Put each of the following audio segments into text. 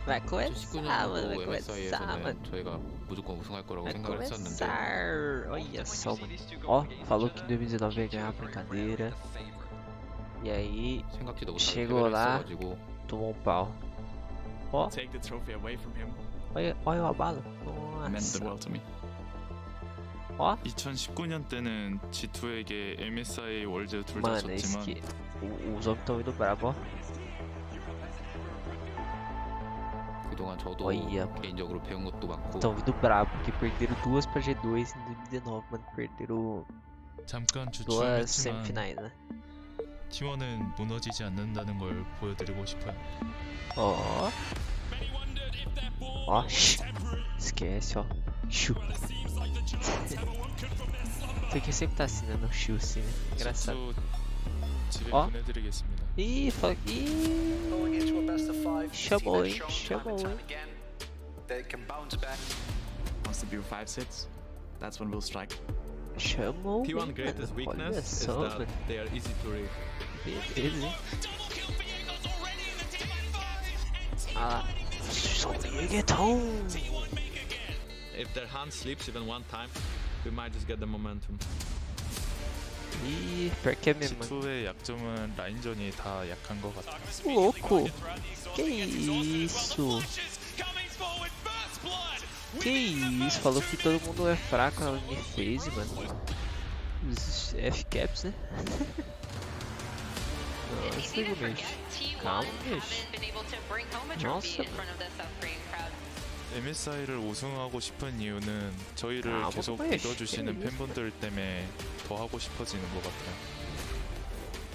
Vai começar, mano, vai 2019년도 começar, mano. MSI에서는 저희가 무조건 우승할 거라고 Vai 생각을 했었는데 começar. Olha só, mano. Ó, falou que em 2019 ia ganhar a brincadeira. E aí, 생각지도 못하게 chegou 패배를 lá, 했어가지고 tomou um pau. Ó, Take the trophy away from him olha o abalo. meant the Nossa. world to me. Ó, 2019년 때는 G2에게 MSI 월드 둘 다 mano, esse 졌지만 que. Os homens estão indo bravo, ó. 그동안 저도 Olha, 개인적으로 배운 것도 많고 estão vindo bravo, porque perderam duas pra G2 em 2019, mano. Perderam 잠깐 duas 주춤했지만 semifinais, né? T1은 무너지지 않는다는 걸 보여드리고 싶어요. Ó. Ó, esquece, ó. Chu. Porque sempre tá assim, né? No chu, assim, né? Engraçado. G2 집에 어? 보내드리겠습니다. Ih, fala. Ih. Chamou, hein? Chamou, hein? Wants to be 5-6. That's when we'll strike. Chamou. T1 hein, greatest mano? Olha weakness is só, that mano. they are easy to read. Beleza, hein? Ah lá. Só reggaeton. If their hand sleeps even one time, we might just get the momentum. Ih, pior que é mesmo, mano. G2의 약점은 라인전이 다 약한 것 같아요. Louco. Que isso? Que isso? Falou que todo mundo é fraco na linha phase, mano. Os F-caps, né? Nossa, bicho. Calma, bicho. Nossa, MSI를 우승하고 싶은 이유는 저희를 아, 계속 뭐, 믿어주시는 씨. 팬분들 때문에 더 하고 싶어지는 것 같아요.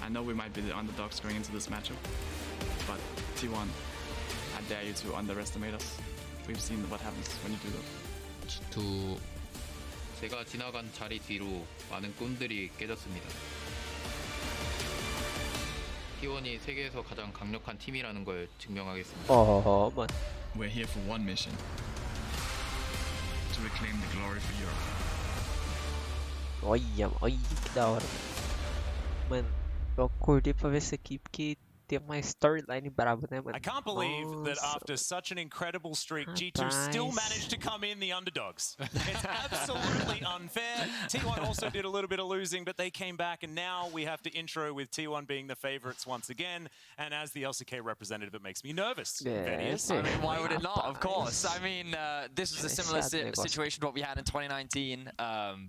I know we might be the underdogs going into this matchup, but T1, I dare you to underestimate us. We've seen what happens when you do that. G2 제가 지나간 자리 뒤로 많은 꾼들이 깨졌습니다. T1이 세계에서 가장 강력한 팀이라는 걸 증명하겠습니다. Ó, mano. We're here for one mission: to reclaim the glory for Europe. Olha que da hora, mano. Mano, eu acordei pra ver isso aqui porque tem uma storyline braba, né, mano? I can't believe that Nossa. after such an incredible streak, G2 still Rapaz. managed to come in the underdogs. It's absolutely unfair. T1 also did a little bit of losing, but they came back, and now we have to intro with T1 being the favorites once again. And as the LCK representative, it makes me nervous. Yeah, Venius. I I mean, why would it not? Of Rapaz. course. I mean, this is a similar Sad negócio. situation to what we had in 2019,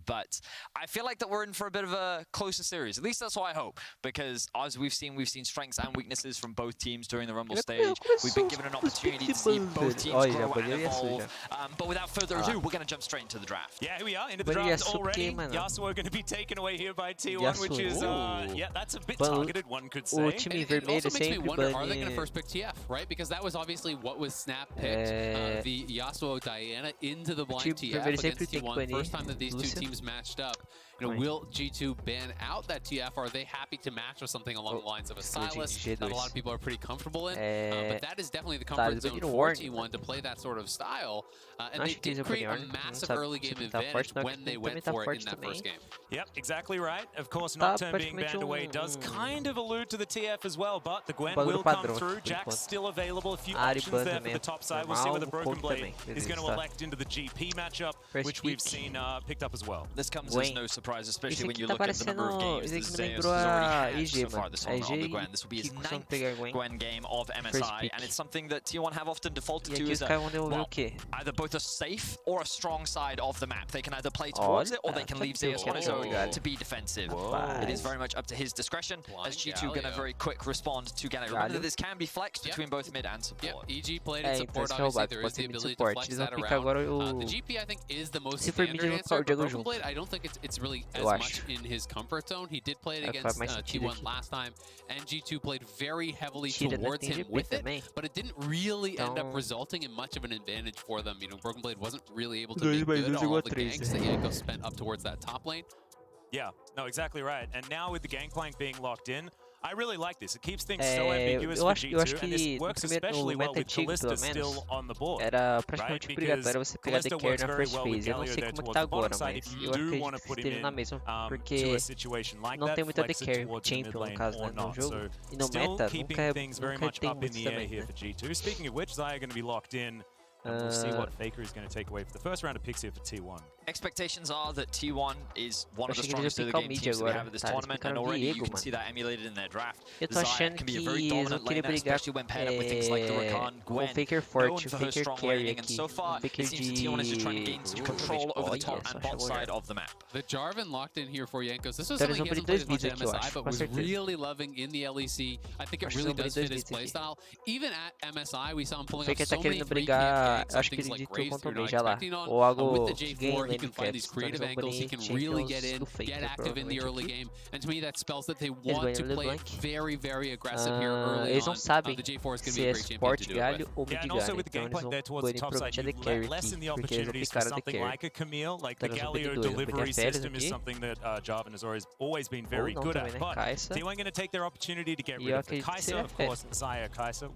but I feel like that we're in for a bit of a closer series. At least that's what I hope, because as we've seen strengths and weaknesses from both teams during the Rumble Ele stage. We've been começou given an os opportunity to piques see de both banda. teams Olha, grow and poderia ser evolve. But without further ado, we're going to jump straight into the draft. Yeah, here we are into the But draft Yasuo already. mano. Yasuo going to be taken away here by T1, which is, Yasuo. yeah, that's a bit Mano, targeted, one could O say. time It vermelho also makes me sempre wonder, are they going to bane. first pick TF, right? Because that was obviously what was Snap picked, the Yasuo Diana into the blind Time TF vermelho sempre against tem que T1. banir First time that these two Lúcia. teams matched up. You know, Right. will G2 ban out that TF, or are they happy to match with something along the lines of a Silas G2. that a lot of people are pretty comfortable in? But that is definitely the Tá, comfort eles zone baniram for Warning, T1 to play that sort of style. And Acho they que eles did iam create banir a Warning, não massive sabe early se game ele tá advantage forte, não, when they ele went também tá for it forte in that também. first game. Yep, exactly right. Of course, Tá Nocturne being praticamente banned away does kind of allude to the TF as well, but the Gwen bagulho will come padrão, through. por Jack's enquanto. still available. A few Ari options ban there for também the é top side. We'll see where the normal, Broken o Coco Blade também, is going to beleza, tá. elect into the GP matchup, First which we've pick. seen picked up as well. This comes Gwen. as no surprise, especially Esse when aqui you tá look at the number of parecendo. games Esse that aqui me Zeus lembrou has already a had IG, so far mano. this A on the IG Gwen. This will be his que costuma ninth pegar Gwen. Gwen game of MSI, pick. and it's something that T1 have often defaulted E to aqui as os a, caras vão devolver well, o quê? either both a safe or a strong side of the map. They can either play towards it or they can Olha, leave Zeus que on his own legal. to be defensive. Whoa. It is very much up to his discretion, as G2 going to Galio. very quick respond to Galio. Remember Galio. that this can be flexed Yep. between both mid and Yep, support. EG played in É, então support, esse que é obviously roubado, there pode is the ser mid ability to support. flex Eles vão that picar around. agora o. The GP I think is the most Se for mid, standard eu answer, vou but jogar Broken junto. Blade I don't think it's really as Eu much acho. in his comfort zone. He did play it É o que against faz mais sentido T1 aqui. last time, and G2 played very heavily Tira, né? towards Tem him GP with it, também. but it didn't really end up Então- resulting in much of an advantage for them. You know, Broken Blade wasn't really able to Dois make mais good dois on igual all a the três, ganks né? that Yanko spent up towards that top lane. Yeah, no, exactly right. And now with the Gangplank being locked in, I really like this. It keeps things so ambiguous eu for acho G2, and que this no works primeiro, no especially well meta with antigo, Kalista pelo menos, still on the board. era Right? praticamente Because obrigatório você pegar The Kalista Carry works na very first well with phase. Eu não Galio sei there como que towards tá the bottom agora, side. mas If eu you do acredito want to que put him esteja na in mesma, to porque a situation like não that, tem muita The flex it Carry towards the mid Champion, no lane caso, or né, no not. jogo. So E no still meta, keeping things very much tem up in muito the air também, here né? for G2. Speaking of which, Xayah going to be locked in. And we'll see what Faker is going to take away for the first round of picks here for T1. Expectations are that T1 is one of the Achei que eles strongest iam early picar o game mid teams that we agora, have at this tá? Eles tournament, and picaram o already you Viego, can mano. see that emulated in their draft. Eu tô Xayah achando can be a que very eles vão dominant querer laner, brigar especially when paired up with things like the Rakan, com o Gwen, Faker known forte, o for her Faker strong carry laning, and aqui. so far Faker it seems that T1 is just trying to gain control over the top and bot side of the map. The Jarvan locked in here for Jankos. This was Então something eles he vão hasn't abrir played dois as much beats at aqui, eu MSI, acho, but com was certeza. really loving in the LEC. I think it Acho que really eles vão does abrir fit his dois beats aqui. playstyle. Even at MSI, we saw him pulling Faker off tá so many querendo free brigar, camp ganks on acho que things ele like ditou Graves contra o you're B not já lá. expecting on. Ou algo With the que J4, ganha he lane can find these caps, então eles creative vão angles. He banir can really get Champions in, do Faker, get active in the provavelmente early aqui. game. And to me, that spells that they Eles want to baniram play LeBlanc. very, very aggressive here early Eles não on. sabem The J4 is going to se be a é great champion to suporte do it galho with. ou Yeah, mid and also galho. with the Então game eles plan vão there towards the banir top side, provavelmente a The you've Carry lessen aqui, the porque eles vão opportunities for picar a The something Carry. like a Camille. Like the Então eles vão Galio pedir dois, vão pegar delivery Férias system is aqui. something that Jarvan has always been Ou very não good também, at. né? But Kai'Sa. T1 going to take their opportunity to get E rid eu of the acredito que Kai'Sa, seria of fair. course, Xayah Kai'Sa.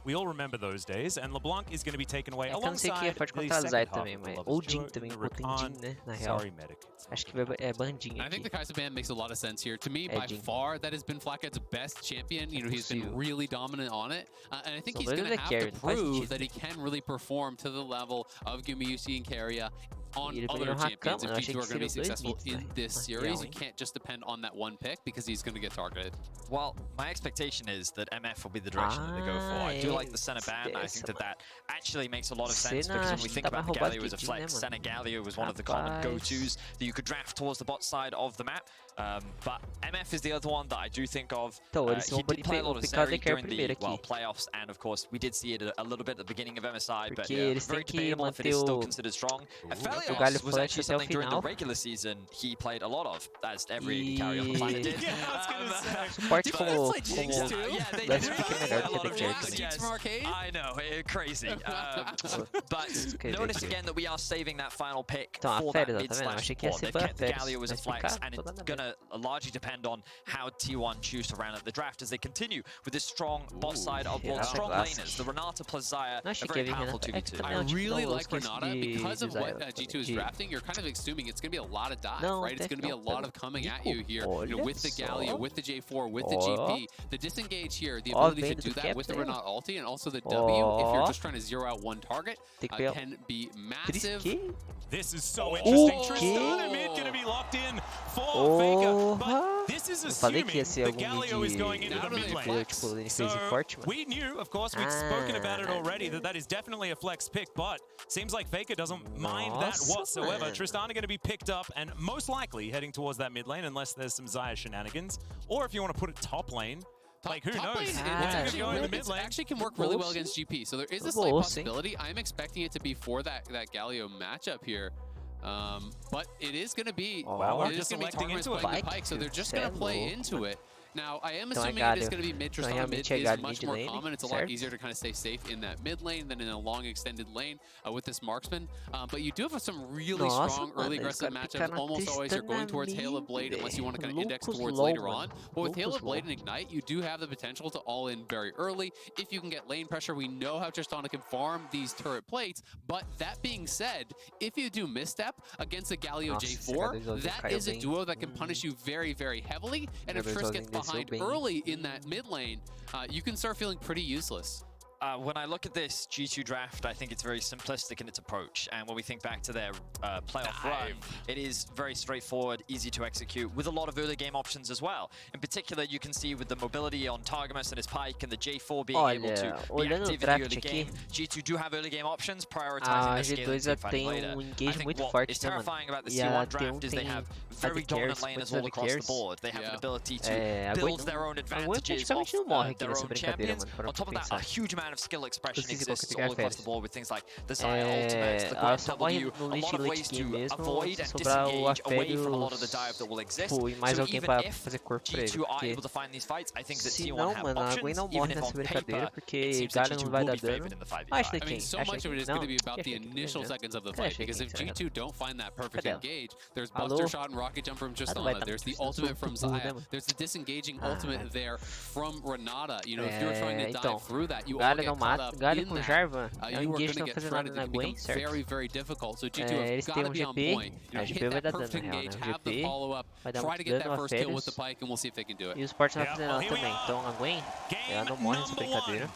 We all remember those days. And LeBlanc is going to be taken away É que eu não sei quem é alongside forte the contra a second Zaya half também, of the mas... Lovers Ou duo Jhin in também, the ou tem Rakan. Jhin, né? Na real. Sorry, Medic. It's not Acho que é bandinho I think aqui. the Kai'Sa ban makes a lot of sense here. To me, É by Jhin. far, that has been Flackhead's best champion. You know, he's been Possível. really dominant on it. And I think São he's dois going to The have Carry, to não faz prove sentido. that he can really perform to the level of Gumayusi and Keria on E ele other baniu o Rakan, champions. If mano. Eu achei G2 que are going to be seria dois successful mids, in né? this Na series, real, you hein? can't just depend on that one pick because he's going to get targeted. Well, my expectation is that MF will be the direction that they go for. I do like the center ban. I think that actually makes a lot of sense Senna because when we acho think que tá about the mais roubado Galio que as a Jhin, flex, né, Senna mano? Galio was one of the common Rapaz. go-tos that you could draft towards the bot side of the map. But MF is the other one that I do think of. Então, eles He vão did play a lot of picar o Zeri The Carry during the primeiro aqui. playoffs, and of course we did see it a little bit at the beginning of MSI, but Porque eles very têm que debatable if it manter is still o... considered strong. Galio Aphelios was flex actually até o something during the final. regular season he played a lot of, as every carry on the planet did. Yeah, I was going to say. Suporte como... play Jinx como... too? Yeah, they Last did pick é play melhor a que lot The of Carry Jinx, também. yes. From Arcade? I know, crazy. But Crazy notice aqui. again that we are saving that final pick Então, a for that Férias, mid tá vendo? Eu slash achei que ia quad. ser They've pra kept the Férias, Galio as a mas flex, ficar, and tô it's dando gonna largely depend on how T1 choose to round up the draft as they continue with this strong bot side of yeah, strong classic. laners. The Renata plus Xayah, Não a achei que very ia vir powerful Renata. É que 2v2. também I não, tipo, really não like esquece Renata de because of what Zaya G2 is também. drafting. You're kind of assuming it's going to be a lot of dive, Não, right? It's até going to be a não, lot tá of coming at Nico, you here. You know, with the olha Galio, só. with the J4, with the Ó. GP. The disengage here, the Ó, ability to vendo do do that with the caps aí, ó. Renata ulti and also the W, if you're Ó. just trying to zero out one target, Tem que pegar... can be massive. Que? This is so interesting. Okay. Tristana mid going to be locked in for Faker. But Porra! this is Eu falei assuming que ia ser the algum Galio is going into Now the do they mid lane. flex? Tipo, ele So fez em forte, mano. we knew, of course, we'd spoken about it Ah. already, that is definitely a flex pick, but seems like Faker doesn't mind that Nossa, whatsoever. mano. Tristana going to be picked up and most likely heading towards that mid lane unless there's some Xayah shenanigans. Or if you want to put it top lane, like who Top knows? lane, It's it going to actually, go in the it mid lane. actually can work really well against GP. So there is a We'll slight see. possibility. I'm expecting it to be for that Galio matchup here. But it is going to be Wow, we're it is just going to be electing Targamas into it. playing the Pike, so they're just going to play Celo. into it. Now, I am Então é assuming it is Galio. going to be mid. Então Tristana mid realmente é is Galio much mid more lane, common. It's a lot certo? easier to kind of stay safe in that mid lane than in a long extended lane with this marksman. But you do have some really Nossa, strong early mano, eles aggressive caras picaram matchups. a Almost always you're going Tristana towards Hail of mid, Blade unless you want to kind of index Lucas towards low, later mano. on. But with Hail Lucas of Blade low. and Ignite, you do have the potential to all in very early. If you can get lane pressure, we know how Tristana can farm these turret plates. But that being said, if you do misstep against a Galio Nossa, J4, that caiu is a bem. duo that can punish you very, very heavily. And if Triss gets behind bem. early in that mid lane, you can start feeling pretty useless. When I look at this G2 draft, I think it's very simplistic in its approach. And when we think back to their playoff run, it is very straightforward, easy to execute, with a lot of early game options as well. In particular, you can see with the mobility on Targamas and his Pike and the J4 being able to be olhando o active in the draft early game. aqui, G2 do have early game options, a prioritizing their scaling G2 já and fighting tem later. engage I think muito what forte, is né, mano? terrifying about the E a T1 T1 draft is they tem have AD very dominant carries, laners muitos all AD across the carries. board. They have an ability to É, a build Gwen their own praticamente advantages off não morre aqui their nessa own brincadeira, champions. mano. On top of that, a huge amount kind of skill expression Esqueci qual que exists eu all queria across the board with things like the Zaya É, ultimates, the ela Grab só morre W, no a lot late of ways game to mesmo, avoid se and sobrar o disengage away from a lot of the Aférios, dive that will exist. tipo, e mais So alguém even pra if fazer corpo pra ele, G2 are porque able to find these fights, I think that se T1 não, have mano, a Gwen options, não even morre if nessa on brincadeira, paper it porque seems that Galio G2 não vai will dar be favored dano. in the 5v5. Ashley I mean, quem? so Ashley much of quem? it is Não, going to be about que the Ashley quem? initial Né? seconds of the Que fight, Ashley because quem? if Será? G2 don't find that perfect Cadê ela? engage, there's Alô? Buster Shot and Rocket Jump from Ela não vai Tristana, estar there's the muito, eu sou ultimate from muito burro, né, Zaya, mano? there's the disengaging Ah, ultimate there from Renata. You know, if you're trying to dive então, through that, you all Galio get não caught mata, up Galio in com that. Jarvan, é um You are engage going to não get fazer nada shredded. na It can Gwen, become certo? very, very difficult. So G2 É, have eles got têm to um be on GP, point. You know, a GP hit vai that dar dano na perfect real, né? engage, O have the GP follow-up, vai dar try muito to get dano, that first kill with the Aférios, pike, and we'll see if they can do it. e o Sport não vai Yeah, fazer well, nada here we também, are. então a Gwen, ela Game não morre nessa number brincadeira. one.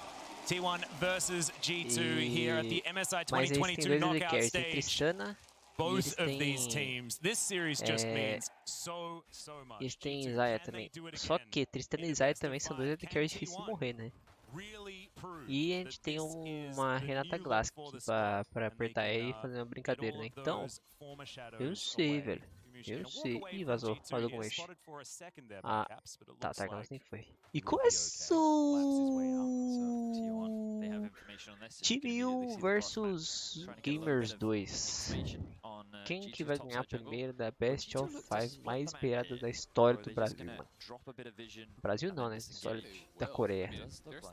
T1 versus G2 here at the MSI Mas eles têm 2022 dois AD knockout carries, tem stage. Tristana e eles Both of these têm teams, this series just means so much. eles têm G2, Zaya can they também. do it Só again que Tristana in e the Zaya best of também são five? dois AD Can carries difíceis de T1 morrer, né? really prove E a that gente tem this is uma the Renata new Glass look for the aqui squad, pra and they apertar can, ele e fazer uma get brincadeira, all né? of Então, those former eu shadows sei, away. velho. Gumayushi Eu gonna walk sei. away Ih, from vazou. G2. Vazou He com is este. spotted for a second there by Ah, Caps, but it tá, looks Targamas like nem foi. E we'll be okay. começou! Flaps his way out, so T1, they have information on this, and you can Time immediately 1 see the cross map. versus Trying to get a little Gamers bit of 2. information on Quem que G2's vai ganhar topside jungle. primeiro da Will Best G2 of look to 5 split mais the map esperada here, da história or are do they just Brasil, gonna mano? drop a bit of vision Brasil and não, then né? História disengage? da Coreia.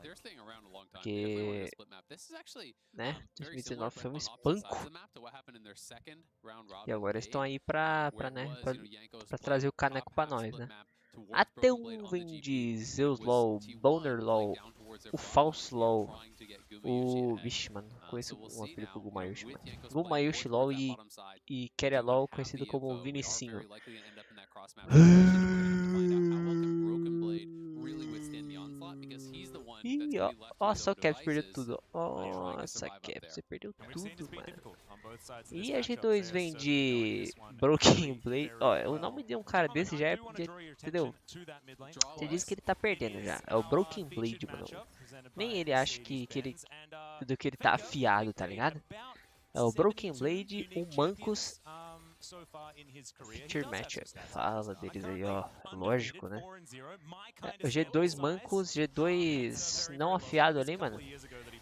They're staying around a long time. Que- They definitely wanted to split map. This is actually Né? very similar, 2019 but foi um on opposite sides of espanco. the map to what happened in their second round robin E agora eles with estão Cade, aí pra, where it né? was, Pra, you know, Yanko's pra playing trazer o top caneco pra half nós, split né? map towards Até Broken Blade um on the vem GP. de It Zeus was LOL, T1 Boner playing LOL, down towards their o bottom Falso lane here, LOL, trying to get Gumayushi o... ahead. Vixe, mano, conheço So we'll um see apelido pro now, Gumayushi, with mano. Yanko's playing Gumayushi more LOL towards that e, bottom side, e they Keria do LOL, have conhecido the como info. We are Vinicinho. very likely gonna end up in that cross map situation, and we're gonna have to find out how well can Broken Blade really withstand the onslaught, because he's the one that's Ih, gonna ó, be left ó, with só no Caps perdeu devices tudo. trying to Nossa, survive up Caps, there. você perdeu And we've seen tudo, it's been mano. difficult on both sides of this E a matchup. G2 They are vem certainly knowing de this one Broken very, Blade. very Ó, o well. nome de um cara Gentlemen, desse I já é, do wanna draw your entendeu? attention to that mid lane. Você diz que ele This tá perdendo já. É o our Broken featured Blade, mano. matchup presented Nem by ele acha que ele, Mercedes-Benz, and, tudo que ele tá Faker, afiado, tá played ligado? about É o Broken 72 Blade, o unique Mancos, champions, so far in his career. He Feature does have some Matchup. stats Fala against us. deles aí, Currently ó. Lógico, né? undefeated, 4-0, my É, kind o of G2 sample Mancos, size. G2 não afiado ali, mano.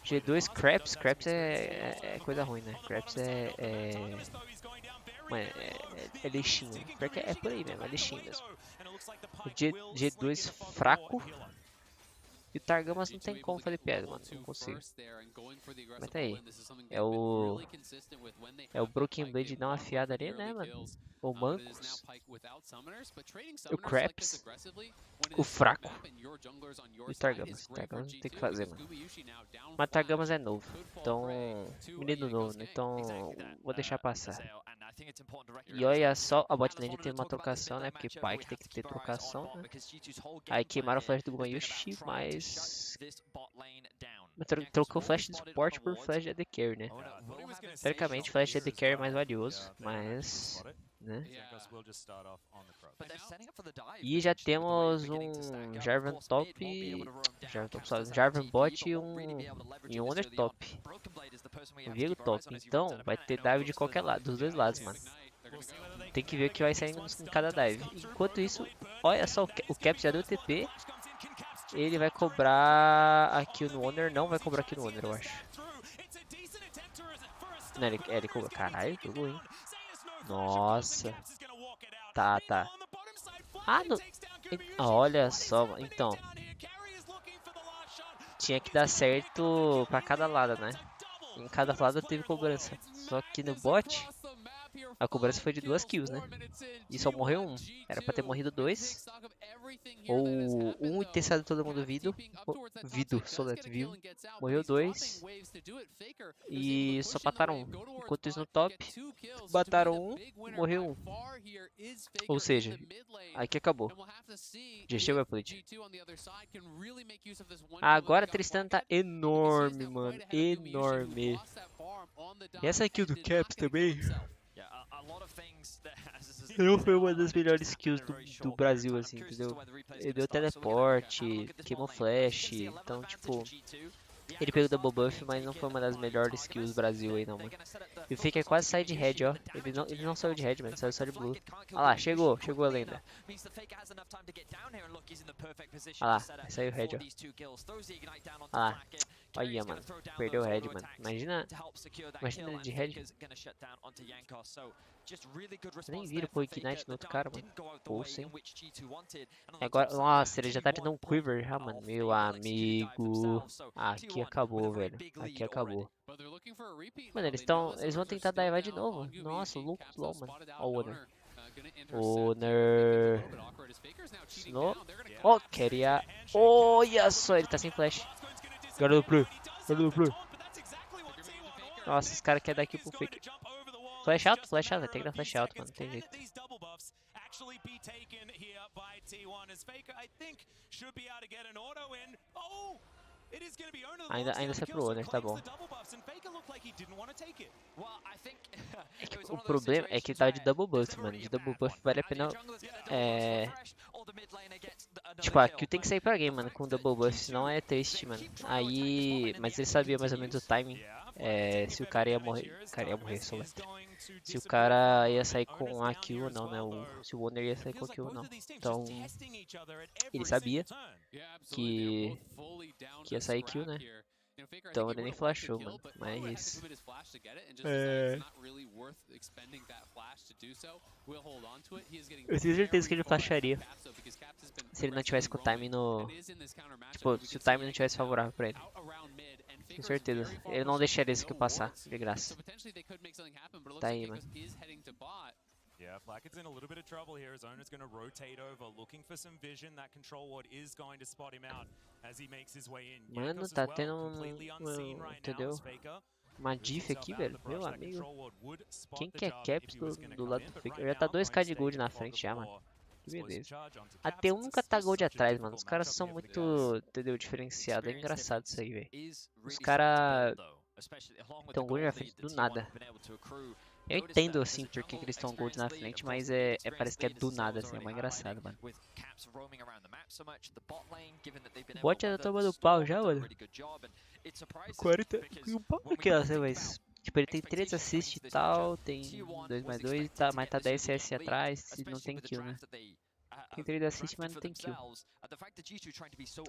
G2 Craps, Craps é coisa ruim, né? Craps mano, é lixinho. Porque é por aí mesmo, é lixinho mesmo. O G2 fraco. E o Targamas não tem como fazer piada, mano. Não consigo. Mas tá aí. É o Broken Blade não afiado ali, né, mano? O Mancos. O Craps. O fraco. E o Targamas. O Targamas não tem o que fazer, mano. Mas o Targamas é novo. Então, menino novo, né? Então, vou deixar passar. E olha só, a bot lane teve uma trocação, né? Porque Pike tem que ter trocação, né? Aí queimaram o flash do Gumayushi, mas... Trocou o flash de suporte por flash de AD Carry, né? Teoricamente, flash de AD Carry é mais valioso, mas... né? E já temos um Jarvan top, Jarvan bot e um Wonder top. Um Viego top. Então, vai ter dive de qualquer lado, dos dois lados, mano. Tem que ver o que vai sair em cada dive. Enquanto isso, olha só, o Caps já deu TP. Ele vai cobrar aqui no Wonder, não vai cobrar aqui no Wonder, eu acho. Não, ele cobra. Caralho, jogou, hein? Nossa. Tá. Ah, não. Olha só, então. Tinha que dar certo pra cada lado, né? Em cada lado teve cobrança. Só que no bot, a cobrança foi de 2 kills, né? E só morreu um. Era pra ter morrido 2. Ou um e ter saído todo mundo vivo. Soleto vivo. Morreu 2. E só mataram um. Enquanto isso no top, mataram um, morreu um. Ou seja, aqui acabou. Já chegou a plate. Agora a Tristan tá enorme, mano. Enorme. E essa kill do Caps também. Não foi uma das melhores kills do Brasil, assim, entendeu? Ele deu teleporte, queimou flash, então, tipo... Ele pegou double buff, mas não foi uma das melhores kills do Brasil aí, não, mano. E o Faker quase sai de red, ó. Ele não saiu de red, mano, saiu só de blue. Olha lá, chegou a lenda. Olha lá, saiu red, ó. Olha lá. Olha, mano. Perdeu o head, mano. Imagina ele de head. Nem vira o Ignite no outro cara, mano. Pulsa, hein. Agora, nossa, ele já tá te dando um quiver já, mano. Meu amigo. Aqui acabou, velho. Aqui acabou. Mano, eles vão tentar divar de novo. Nossa, o louco LOL, mano. Ó o Owner. Owner. Snow. Oh, queria. Olha só, ele tá sem flash. Garoto pro. Nossa, esse cara quer dar aqui pro fake. Flash out, vai ter que dar flash out, mano, não tem jeito. Ainda sai pro Owner, tá bom. O problema é que ele tava de double buff, mano. De double buff vale a pena. Tipo, a Q tem que sair pra game, mano, com double buff, senão é triste, mano. Aí. Mas ele sabia mais ou menos o timing. Se o cara ia morrer. O cara ia morrer, só letra. Se o cara ia sair com a Q ou não, né? Se o Owner ia sair com a Q ou não. Então. Ele sabia que ia sair Q, né? Então ele nem flashou, mano. Mas. Eu tenho certeza que ele flasharia. Se ele não tivesse com o time no. Tipo, se o time não tivesse favorável pra ele. Com certeza. Ele não deixaria esse aqui passar, de graça. Tá aí, mano. Yeah, Flackett's in a little bit of trouble here. His owner's going to rotate over, looking for some vision. That control ward is going to spot him out as he makes his way in. Mano, tá tendo entendeu? Uma diff aqui, velho. Meu amigo. Quem que é caps do lado do Faker? Já tá 2k de gold na frente já, mano. Que beleza. Até um nunca tá gold atrás, mano. Os caras são muito, entendeu? Diferenciados. É engraçado isso aí, velho. Os caras estão gold na frente do nada. Eu entendo assim porque eles estão gold na frente, mas parece que é do nada, assim, é mais engraçado, mano. O bot já tá tomando pau já, mano. 40. E um pau daquelas, né, mas. Tipo, ele tem 3 assists e tal, tem 2+2, mas tá 10 CS atrás e não tem kill, né? Tem 3 assists, mas não tem kill.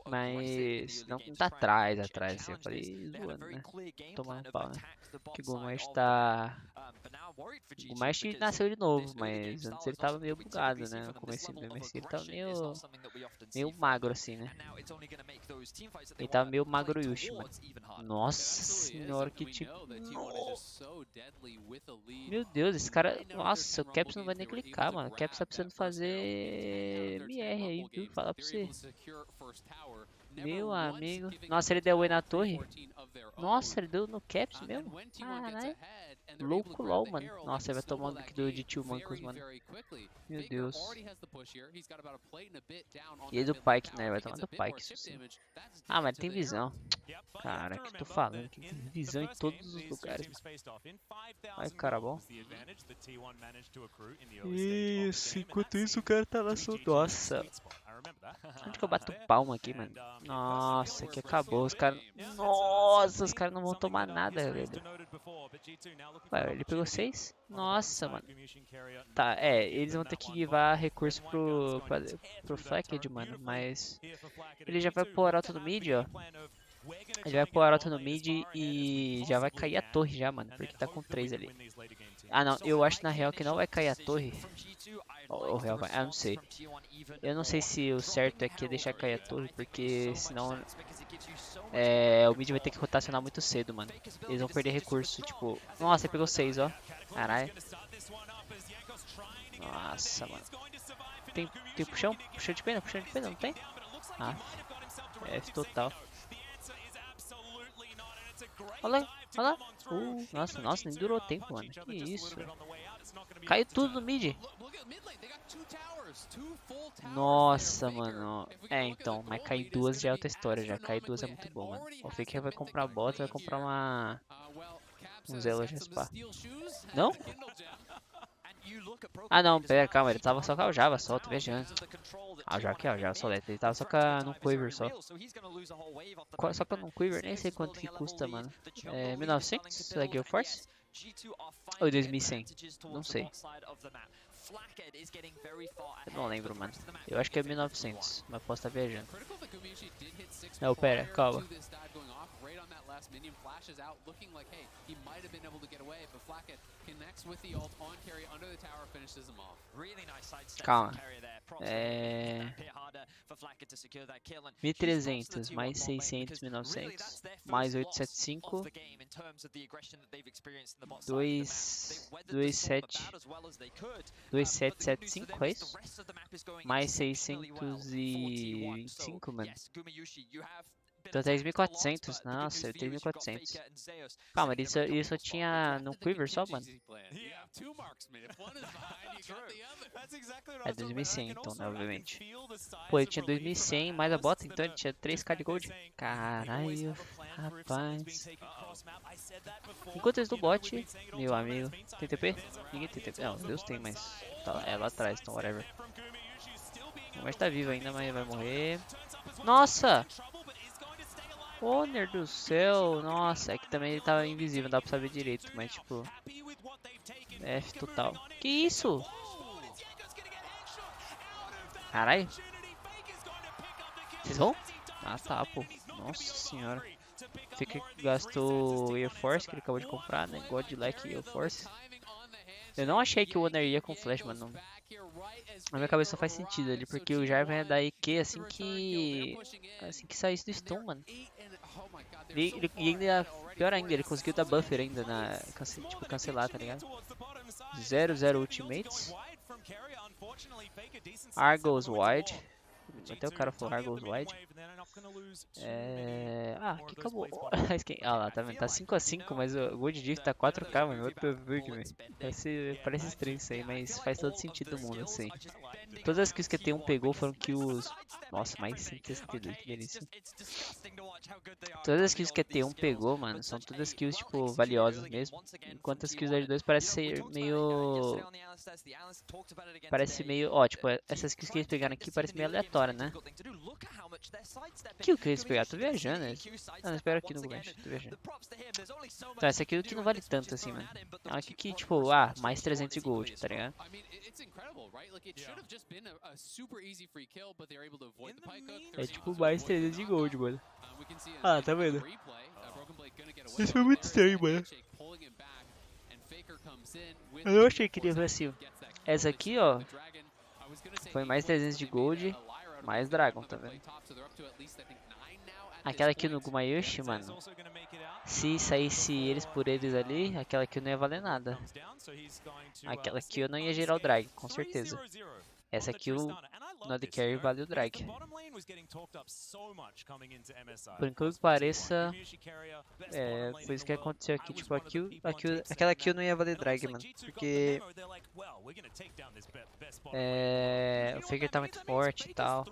Mas não tá atrás, assim, eu falei zoando, né? Tomando um pau, né? Que o Gomesh tá. O Gomesh nasceu de novo, mas antes ele tava meio bugado, né? No começo do MSC ele tava meio magro assim, né? Ele tava meio magro Yushi, mano. Nossa senhora, que tipo. Meu Deus, esse cara. Nossa, o Caps não vai nem clicar, mano. O Caps tá precisando fazer MR aí, viu? Falar pra você. Meu amigo. Nossa, ele deu away na torre. Nossa, ele deu no Caps mesmo? Caralho. Louco LOL, mano. Nossa, ele vai tomar um líquido de Tio Mancos, mano. Meu Deus. E ele do Pyke, né? Vai tomar do Pyke, isso sim. Ah, mas ele tem visão. Cara, que eu tô falando? Que tem visão em todos os lugares. Ai, cara bom. Isso, enquanto isso o cara tá lá solto. Nossa. Onde que eu bato palma aqui, mano? Nossa, que acabou. Os caras. Nossa, os caras não vão tomar nada, velho. Ué, ele pegou 6? Nossa, mano. Tá, eles vão ter que givar recurso pro Flacked, mano. Mas ele já vai pôr auto no mid, ó. Ele vai pôr auto no mid e já vai cair a torre já, mano. Porque tá com 3 ali. Ah, não. Eu acho na real que não vai cair a torre. Ou real vai. Ah, não sei. Eu não sei se o certo é que deixar cair a torre. Porque senão o mid vai ter que rotacionar muito cedo, mano. Eles vão perder recurso. Tipo, nossa, ele pegou 6, ó. Caralho. Nossa, mano. Tem puxão? Puxão de pena, não tem? Ah, F total. Olha lá. Nossa, nem durou tempo, mano. Que isso? Caiu tudo no mid. Nossa, mano. Então, mas cair 2 já é outra história. Já cair 2 é muito bom, mano. O Faker vai comprar bota, vai comprar um Zelo de spa. Não? Ah, não, pera, calma. Ele tava só com a Java só, tô viajando. Ah, já que é, já só letra. Ele tava só no Quiver só. Só que no Quiver, nem sei quanto que custa, mano. 1900 da Gale Force? Ou 2100? Não sei. Eu não lembro, mano. Eu acho que é 1900, mas posso estar viajando. Não, pera, calma. right on that last minion, flashes out, looking like, hey, he might have been able to get away, but Flacket connects with the ult on carry under the tower, finishes him off. Really nice side step Calma. from Carrier there. Props to him. That bit harder for Flacket to secure that kill. And huge props to the 1.300 mais T1 bot lane, 600, because really that's 1.900 their first mais loss of 875 the game in terms of the aggression that they've experienced in the bot side of the map. They've weathered the storm 2.7 about as well as they could. 2.775 é The isso? rest of the map is going Mais exceptionally well for T1. So, 625, mano. yes, Gumayushi, you have been Tô attacked a lot, 3.400, but the good nossa, news for you is you've got 3.400. Faker and Zeus Calma, sitting isso, there in isso eu top spot. tinha no Quiver só, mano. You have two marksmen. If one is behind, you got the other. That's exactly what É I was talking about. 2100 I can então, also- né, I can obviamente. feel the size Pô, ele of tinha relief 2100 about mais a Alice bota, that então ele tinha 3k de gold. saying, Caralho, we always have a plan for if someone's being rapaz. taken cross-map. I said that before. Enquanto isso do You know, we've bot, been saying it all meu the time, amigo, but in the tem TP? meantime, there's a Ninguém tem fight TP. Não, towards the Deus tem, bottom mas side. tá lá, é lá atrás, então whatever. There from Gumayushi, still being O able Mas to tá work vivo with ainda, these mas vai ults. morrer. Turns up as well. Nossa! In trouble, but is going to stay alive. Owner do céu! Nossa, é que também ele tava invisível, não dá pra saber direito, mas tipo... Happy with what they've taken. F Faker total. moving on in. Que isso? Oh, and Diego's gonna get headshot out of that Caralho. opportunity. Faker's going to pick up the kill Vocês vão? as he dives Ah tá, on in, pô. and he's not gonna be Nossa senhora. hungry to pick up Fica more of que these gastou resets Air as T1 Force is que ele acabou de about. comprar, né? Godlike Air Force. Timing on the handshake. Eu não achei que o Owner ia com flash, mano. Back here right as Na minha cabeça Faker faz sentido ali, arrives, so porque o Jarvan ia T1 dar EQ gets the return kill. They're pushing in. assim que saísse do And they're stun, mano. 8 and oh my god, they're Ele, so ele, far e ainda, ahead already. pior ainda, ele conseguiu dar buffer ainda na, tipo, cancelar, tá ligado? 0-0 ultimates. Argos wide. Até o cara falou Argos wide. Aqui acabou. Ah lá, tá vendo? Tá 5x5, mas o Gold Diff tá 4k, mano. What the fuck, velho. Parece estranho isso aí, mas faz todo sentido do mundo, assim. Todas as kills que a T1 pegou foram kills... Nossa, mais 162, que delícia. Todas as kills que a T1 pegou, mano, são todas kills, tipo, valiosas mesmo. Enquanto as kills da L2 parecem ser meio... Parece meio... Ó, tipo, essas kills que eles pegaram aqui parecem meio aleatórias, né? Kill que eles pegaram? Tô viajando, né? Ah, não, espera aqui no Google, tô viajando. Então, essa aqui que não vale tanto assim, mano. É uma aqui que, tipo, mais 300 de gold, tá ligado? I mean, it's incredible, right? Like, it should have just been a super easy free kill, but they're able to avoid the pike hook. É tipo mais 300 de gold, mano. We can see Ah, tá vendo? replay, Broken Blade gonna get away Isso with é it muito there, estranho, mano. handshake pulling him back, and Faker comes in with Eu não achei que iria ver assim. gets that kill. Essa They aqui, stop ó, the Dragon. I was gonna say foi eight mais points, 300 de but they made gold, a liar out of mais it. Dragon, Another tá play vendo? top, so they're up to at least, I think, 9 now at Aquela this aqui no point. Gumayushi, mano. Se saísse eles por eles ali, aquela aqui não ia valer nada. Aquela aqui eu não ia gerar o drag, com certeza. Essa aqui o Node Carry vale o drag. Por incrível que pareça, foi isso que aconteceu aqui. Tipo, aquela kill não ia valer drag, mano. Porque o Faker tá muito forte e tal.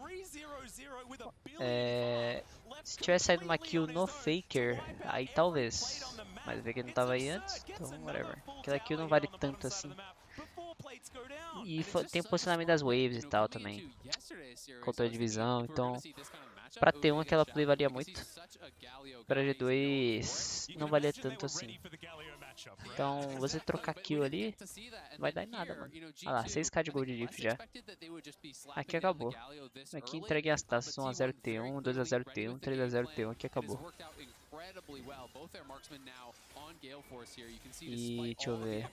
Se tivesse saído uma kill no Faker, aí talvez. Mas o Faker não tava aí antes, então whatever. Aquela kill não vale tanto assim. E tem o posicionamento das waves e tal também. Controle de visão, então pra T1 aquela play valia muito. Pra G2 não valia tanto assim. Então você trocar kill ali não vai dar em nada, mano. Olha lá, 6k de gold diff já. Aqui acabou. Aqui entreguei as taças 1x0 T1, 2x0 T1, 3x0 T1, aqui acabou. E deixa eu ver.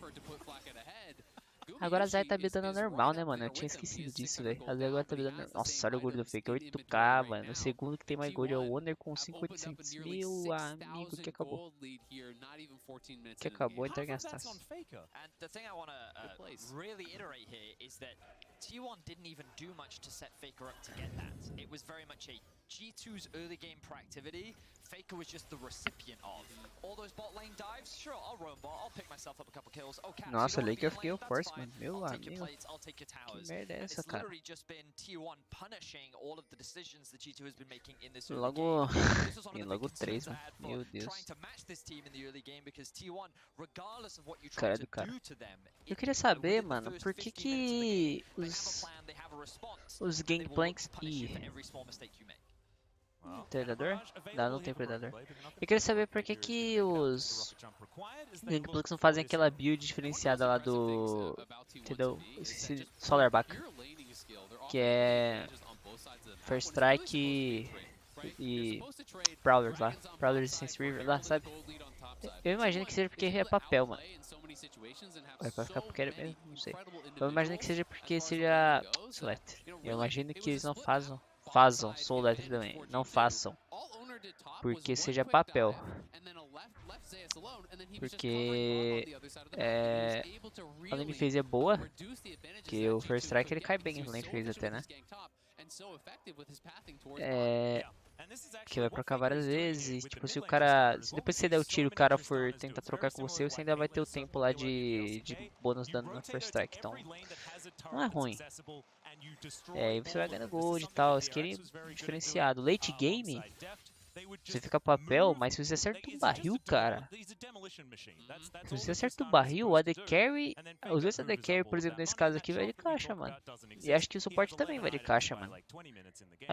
Agora a Zay tá bidando normal, né, mano? Eu tinha esquecido disso, velho. A Zay agora tá bidando normal. Nossa, olha o gold do Fake, 8k, mano. O segundo que tem mais gold é o Wonder com 5.800. Meu amigo, que acabou. Que acabou, entreguei as taças. And the thing I want to really iterate here is that T1 didn't even do much to set Faker up to get that. It was very much a G2's early game proactivity. Faker was just the recipient of. All those bot lane dives, sure, I'll roam bot, I'll pick myself up a couple kills. Oh, Caps, Nossa, you don't olhei que eu wanna be fiquei in o lane, force, that's fine. mano. Meu I'll take your amigo. plates, I'll take your Que towers. merda é And essa, it's cara? literally just been T1 punishing all of the decisions that G2 has been making in this early Logo... game. This was one E of the big logo concerns 3, I mano. had for Meu Deus. trying to match this team in the early game because T1, regardless of what you try Cara to do cara. do to them, Eu queria saber, mano, por que que os Gangplanks... Ih, predador? Não tem predador. Eu queria saber por que que os Gangplanks não fazem aquela build diferenciada lá do... Entendeu? Esqueci, Solarback. Que é... First Strike... e Brawlers lá. Brawlers e Sense River lá, sabe? Eu imagino que seja porque é papel, mano. Vai pra ficar porque mesmo, não sei. Eu imagino que seja porque seja Soul Letter. Eu imagino que eles não façam Soul Letter também. Não façam. Porque seja papel. Porque a lane phase é boa. Que o First Strike ele cai bem em lane phase até, né? Que vai trocar várias vezes. Tipo, se o cara. Se depois que você der o tiro, o cara for tentar trocar com você, você ainda vai ter o tempo lá de bônus dano no First Strike. Então, não é ruim. E você vai ganhando gold e tal. Skill diferenciado. Late game, você fica papel, mas se você acerta um barril, cara. Se você acerta o barril, o AD Carry. Os dois AD Carry, por exemplo, nesse caso aqui, vai de caixa, mano. E acho que o suporte também vai de caixa, mano. Aí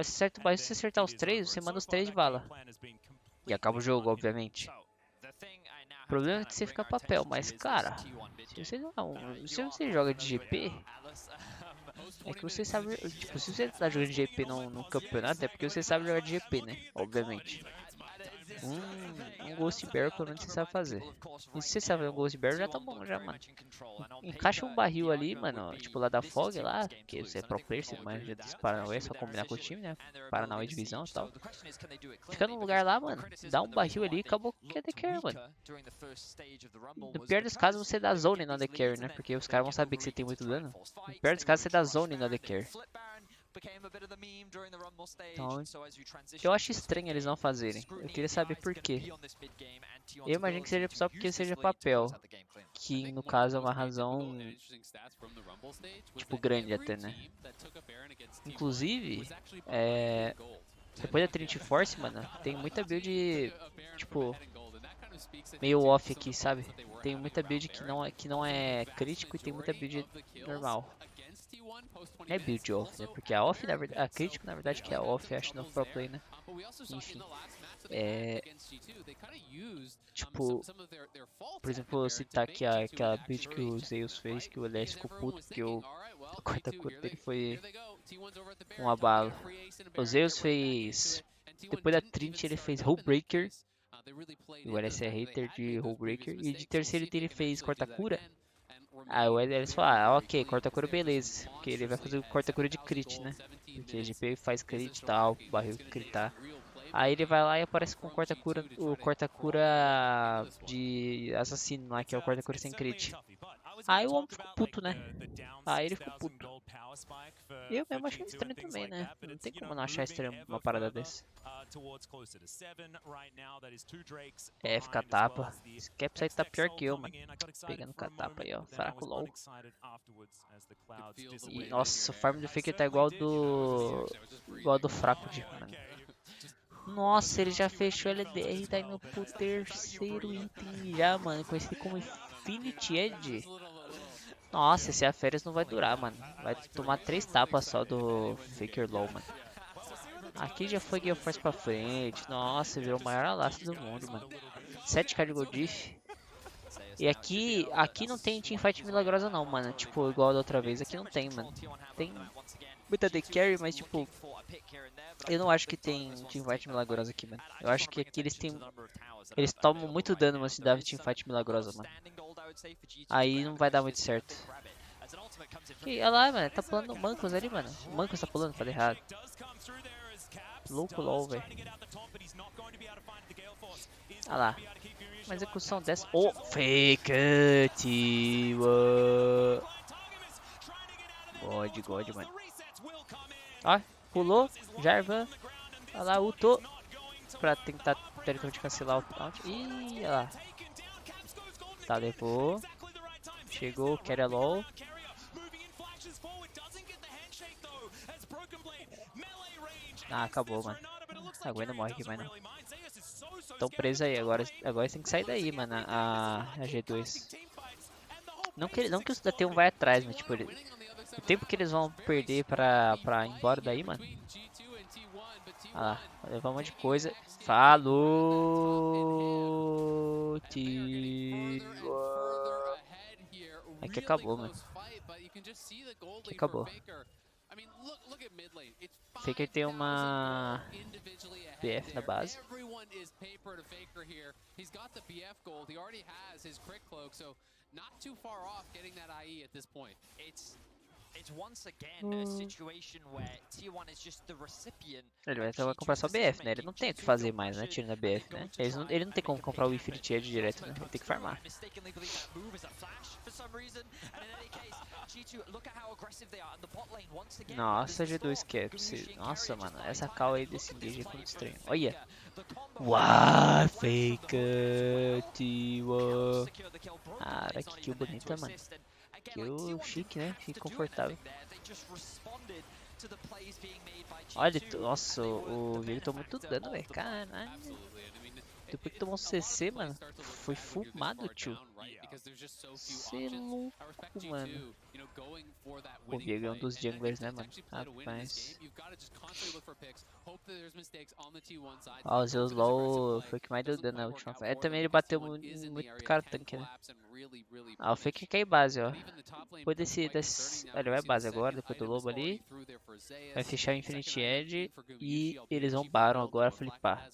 você acerta o barril, se você acertar os três, você manda os três de bala. E acaba o jogo, obviamente. O problema é que você fica papel, mas cara, se você joga de GP, é que você sabe, tipo, se você tá jogando de GP no campeonato, é porque você sabe jogar de GP, né? Obviamente. Um Ghost Barrel pelo menos você sabe fazer. E se você sabe fazer um Ghost Barrel já tá bom já, mano. Encaixa um barril ali, mano, tipo lá da Fog lá, que você é pro player, você manja desse Paranauê, é só combinar com o time, né? Paranauê divisão e tal. Fica num lugar lá, mano, dá um barril ali e acabou que é The Carry, mano. No pior dos casos você dá zone no The Carry, né? Porque os caras vão saber que você tem muito dano. No pior dos casos você dá zone no The Carry. Então, eu acho estranho eles não fazerem. Eu queria saber por quê. Eu imagino que seja só porque seja papel. Que no caso é uma razão tipo grande até, né? Inclusive, depois da Trinity Force, mano, tem muita build tipo meio off aqui, sabe? Tem muita build que não é crítico e tem muita build normal. É build off, né? Porque a off, na verdade, a crítico na verdade que é off, acho no pro play, né? Enfim. Tipo, por exemplo, eu citar aqui aquela build que o Zeus fez, que o LS ficou puto, porque o corta-cura dele foi um abalo. O Zeus fez, depois da Trinity ele fez Hullbreaker, e o LS é hater de Hullbreaker, e de terceiro ele fez corta-cura. Aí o LS fala, ok, corta-cura beleza, porque ele vai fazer o corta-cura de crit, né? Porque a GP faz crit e tal, o barril critar. Aí ele vai lá e aparece com o corta-cura de assassino lá, que é o corta-cura sem crit. Aí o homem ficou puto, né? Aí ele ficou puto. Eu mesmo achei estranho também, né? Não tem como não achar estranho uma parada dessa. Fica tapa. Esse Capside tá pior que eu, mano. Pegando com a tapa aí, ó. Fraco LOL. E, nossa, o farm do Faker tá igual do fraco de, mano. Nossa, ele já fechou LDR, tá indo pro terceiro item já, mano. Conhecido como Infinity Edge. Nossa, esse Aférias não vai durar, mano. Vai tomar 3 tapas só do Faker LOL, mano. Aqui já foi Gale Force pra frente. Nossa, virou o maior alaço do mundo, mano. 7k de Goldif. E aqui não tem teamfight milagrosa não, mano. Tipo, igual da outra vez. Aqui não tem, mano. Tem muita The Carry, mas tipo... Eu não acho que tem teamfight milagrosa aqui, mano. Eu acho que aqui eles tomam muito dano, mas se dá teamfight milagrosa, mano. Aí não vai dar muito certo. Olha lá, mano. Tá pulando o Mancos ali, mano. O Mancos tá pulando, falei errado. Louco LOL, velho. Olha lá. Uma execução dessa. Oh, fake T1. God, mano. Ó, pulou. Jarvan. Olha lá, ultou. Pra tentar teoricamente cancelar o taunt. Ih, olha lá. Tá, levou. Chegou, quer LOL. Ah, acabou, mano. A Gwen não morre aqui mais não. Tão preso aí, agora tem que sair daí, mano, a G2. Não que o T1 vai atrás, mas tipo, o tempo que eles vão perder pra ir embora daí, mano. Olha lá, vai levar um monte de coisa. Falou, tio. Aqui acabou, mano. Aqui acabou. I mean, look at mid lane. It's Faker tem uma 5,000 individually ahead BF na there. base. Everyone is paper to Faker here. He's got the BF gold. He already has his crit cloak, so not too far off getting that IE at this point. It's once again a situation where T1 is just the recipient. Ele vai comprar só BF, né? Ele não tem o que fazer mais, né? Tirando a BF, né? Ele não tem como comprar o Infinity Edge direto, né? Ele tem que farmar. Nossa, G2 Caps. Nossa, mano. Essa call aí desse engage é muito estranho. Olha. Uau, Faker. T1. Cara, que kill bonita, mano. Kill chique, né? Fique confortável. Olha, nossa, o Vig tomou muito dano, velho. Caralho. Depois que tomou um CC, mano, foi fumado, tio. Cê é louco, mano. O Viego é um dos junglers, né, mano? Rapaz. Ó, o Zeus LoL foi o que mais deu dano na última fase. Também ele bateu muito cara tanque, né? Ah, o Fake quer ir base, ó. Depois desse... Ele vai base agora, depois do Lobo ali. Vai fechar o Infinity Edge. E eles vão Baron agora flipar.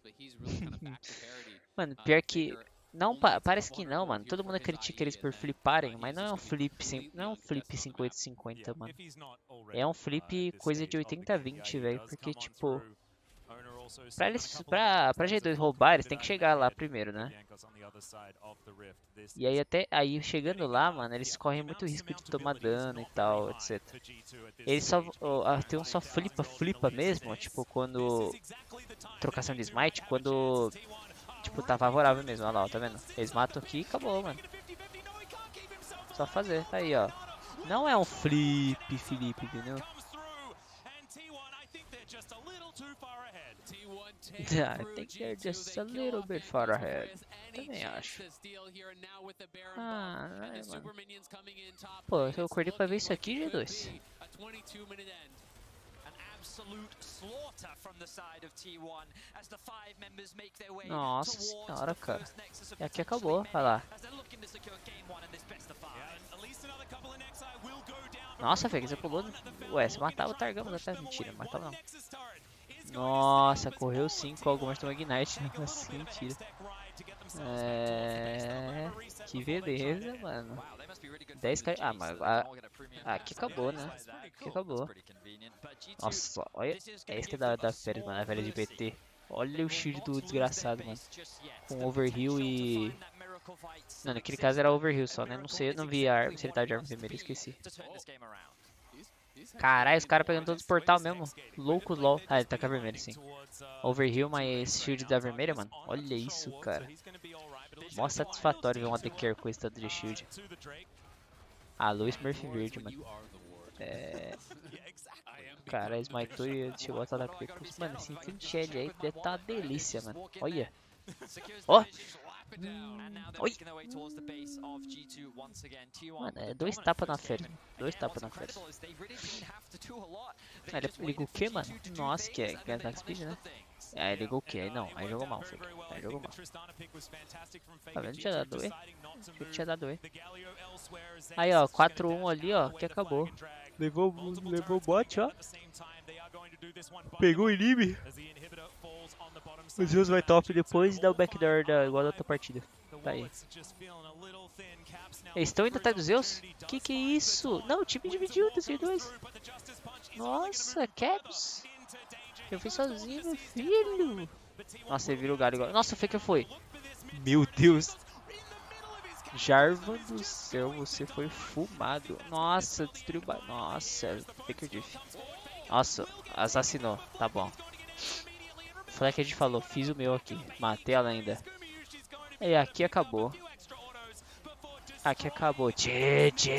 Mano, pior que... Não, parece que não, mano. Todo mundo critica eles por fliparem, mas não é um flip, não é um flip 50-50, mano. É um flip coisa de 80-20, velho. Porque, tipo... Pra G2 roubar, eles tem que chegar lá primeiro, né? E aí aí chegando lá, mano, eles correm muito risco de tomar dano e tal, etc. Eles só tem um só flipa mesmo, tipo quando trocação de smite, quando tipo tá favorável mesmo, olha lá, ó, tá vendo? Eles matam aqui e acabou, mano. Só fazer, tá aí, ó. Não é um flip, Felipe, entendeu? I think they're just a little bit far ahead. Também acho. Ah, mano. Pô, eu acordei pra ver isso aqui, G2. Nossa senhora, cara. E aqui acabou, vai lá. Nossa, Fê, você pulou. Ué, você matava o Targamos até. Mentira, matava não. Nossa, correu sim com algumas tomou Ignite. Nossa, mentira. Que beleza, mano. 10 caras. Ah, mas aqui acabou, né? Aqui acabou. Nossa, olha. É isso que é da férias, mano. A velha de BT. Olha o shield do desgraçado, mano. Com overheal e. Não, naquele caso era overheal só, né? Não sei, eu não vi a arma, se ele tá de arma vermelha, esqueci. Caralho, os caras pegando todos os portal mesmo. Loucos, lol. Ah, ele tá com a vermelha, sim. Overheal, mas shield da vermelha, mano. Olha isso, cara. Mó satisfatório ver um AD Carry com esse tanto de shield. Ah, Luiz Murphy verde, mano. Cara, smitou e chegou a atacar com o mano, esse Infinity Edge aí deve tá uma delícia, mano. Olha. Ó. Oi. Mano, é 2 tapas na fera. 2 tapas na fera. Ele ligou o que, mano? Nossa, que é attack speed, né? Aí ligou o que? Aí não, aí jogou mal, Fake. Aí jogou mal. Tá vendo? Tinha dado E. Tinha dado E. Aí, ó, 4-1 ali, ó, que acabou. Levou o bot, ó. Pegou o inib. O Zeus vai top depois e dá o backdoor igual da outra partida. Tá aí. Eles estão indo atrás do Zeus? Que é isso? Não, o time dividiu desses dois. Nossa, Caps. Eu fui sozinho, meu filho. Nossa, ele virou o galho igual. Nossa, o Faker foi. Meu Deus. Jarvan do céu, você foi fumado. Nossa, destruiu o Nossa, Faker diff. Nossa, assassinou. Tá bom. Flacked falou, fiz o meu aqui. Matei ela ainda. E aqui acabou. Aqui acabou. GG.